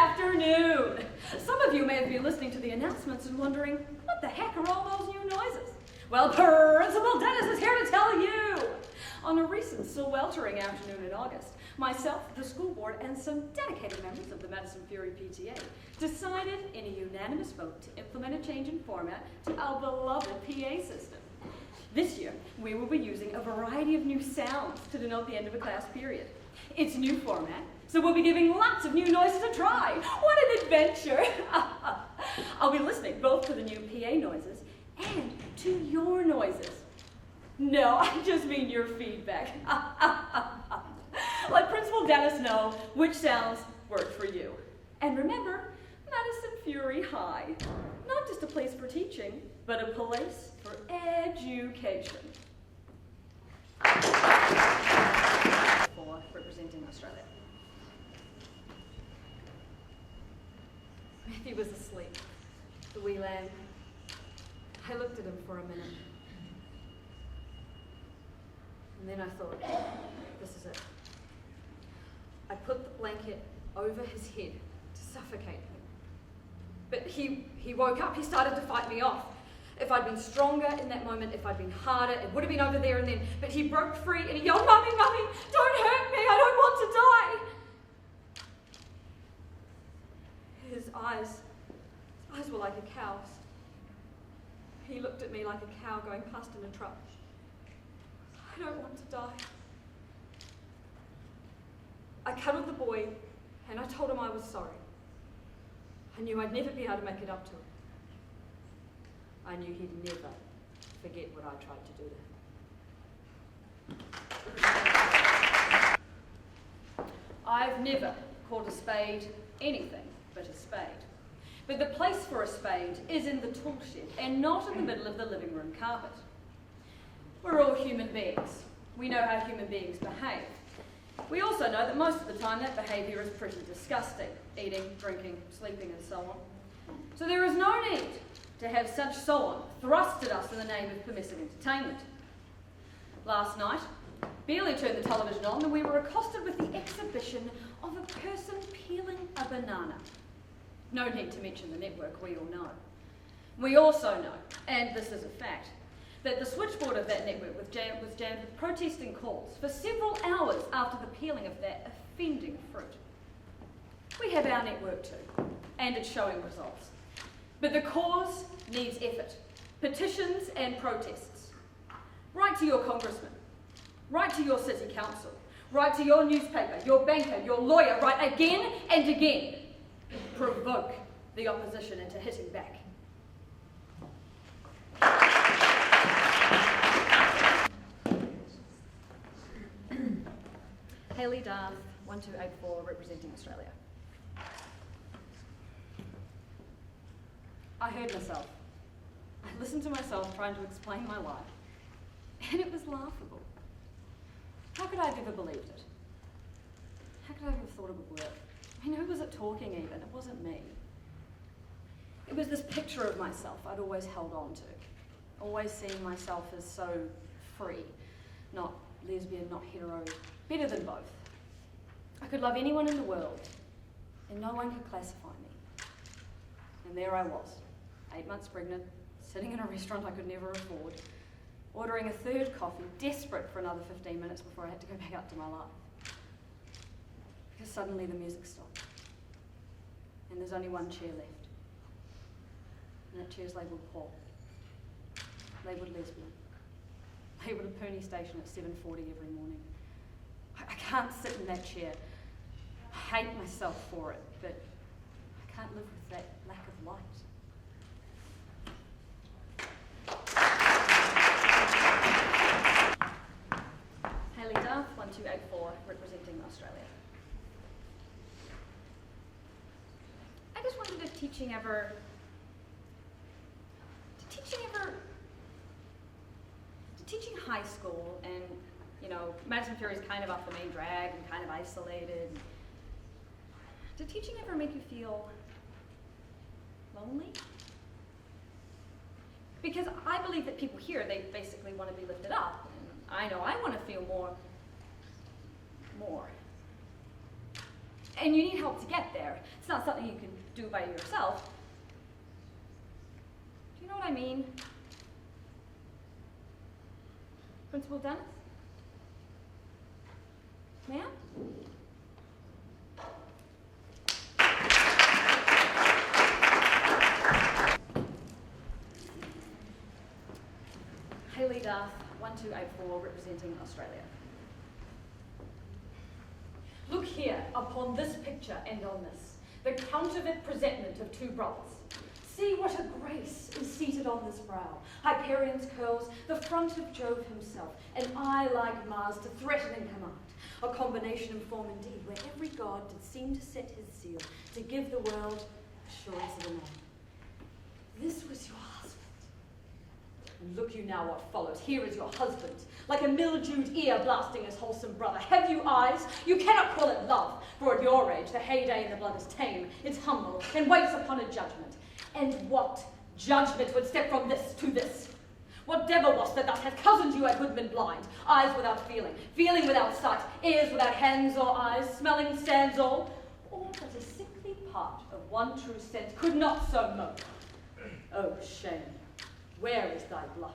afternoon. Some of you may have been listening to the announcements and wondering, what the heck are all those new noises? Well, Principal Dennis is here to tell you. On a recent sweltering afternoon in August, myself, the school board, and some dedicated members of the Madison Fury PTA decided in a unanimous vote to implement a change in format to our beloved PA system. This year, we will be using a variety of new sounds to denote the end of a class period. It's new format, so we'll be giving lots of new noises a try. What an adventure! I'll be listening both to the new PA noises and to your noises. No, I just mean your feedback. Let Principal Dennis know which sounds work for you. And remember, Madison Fury High, not just a place for teaching, but a place for education. For representing Australia. He was asleep, the wee lamb. I looked at him for a minute. And then I thought, this is it. I put the blanket over his head to suffocate him. But he woke up, he started to fight me off. If I'd been stronger in that moment, if I'd been harder, it would have been over there and then. But he broke free and he yelled, "Mummy, Mummy, don't hurt me, I don't want to die." His eyes were like a cow's. He looked at me like a cow going past in a truck. I don't want to die. I cuddled the boy and I told him I was sorry. I knew I'd never be able to make it up to him. I knew he'd never forget what I tried to do to him. I've never called a spade anything but a spade. But the place for a spade is in the tool shed and not in the middle of the living room carpet. We're all human beings. We know how human beings behave. We also know that most of the time that behaviour is pretty disgusting. Eating, drinking, sleeping and so on. So there is no need to have such so-on thrust at us in the name of permissive entertainment. Last night, barely turned the television on and we were accosted with the exhibition of a person peeling a banana. No need to mention the network, we all know. We also know, and this is a fact, that the switchboard of that network was jammed with protesting calls for several hours after the peeling of that offending fruit. We have our network too, and it's showing results. But the cause needs effort, petitions and protests. Write to your congressman, write to your city council, write to your newspaper, your banker, your lawyer, write again and again. Provoke the opposition into hitting back. Hayley, 1284, representing Australia. I heard myself. I listened to myself trying to explain my life, and it was laughable. How could I have ever believed it? How could I have ever thought it would work? I mean, who was it talking even? It wasn't me. It was this picture of myself I'd always held on to, always seeing myself as so free, not lesbian, not hetero, better than both. I could love anyone in the world, and no one could classify me. And there I was, 8 months pregnant, sitting in a restaurant I could never afford, ordering a third coffee, desperate for another 15 minutes before I had to go back up to my life. Because suddenly the music stopped, and there's only one chair left. And that chair's labelled Paul, labelled lesbian, labelled at Pony Station at 7:40 every morning. I can't sit in that chair. I hate myself for it, but I can't live with that lack of light. Hayley Duff, 1284, representing Australia. I just wondered if teaching high school and, you know, Madison Fury is kind of up the main drag and kind of isolated. Did teaching ever make you feel lonely? Because I believe that people here, they basically want to be lifted up. And I know I want to feel more. and you need help to get there. It's not something you can do by yourself. Do you know what I mean? Principal Dennis? Ma'am? Hayley, 1284, representing Australia. Look here, upon this picture and on this, the counterfeit presentment of two brothers. See what a grace is seated on this brow, Hyperion's curls, the front of Jove himself, an eye like Mars to threaten and command, a combination of form indeed, where every god did seem to set his seal, to give the world assurance of a man. This was your husband. And look you now what follows. Here is your husband, like a mildewed ear blasting his wholesome brother. Have you eyes? You cannot call it love, for at your age the heyday in the blood is tame, it's humble, and waits upon a judgment. And what judgment would step from this to this? What devil was that thus hath cozened you at Hoodman blind, eyes without feeling, feeling without sight, ears without hands or eyes, smelling stands all but a sickly part of one true sense could not so mope. Oh, shame, where is thy blush?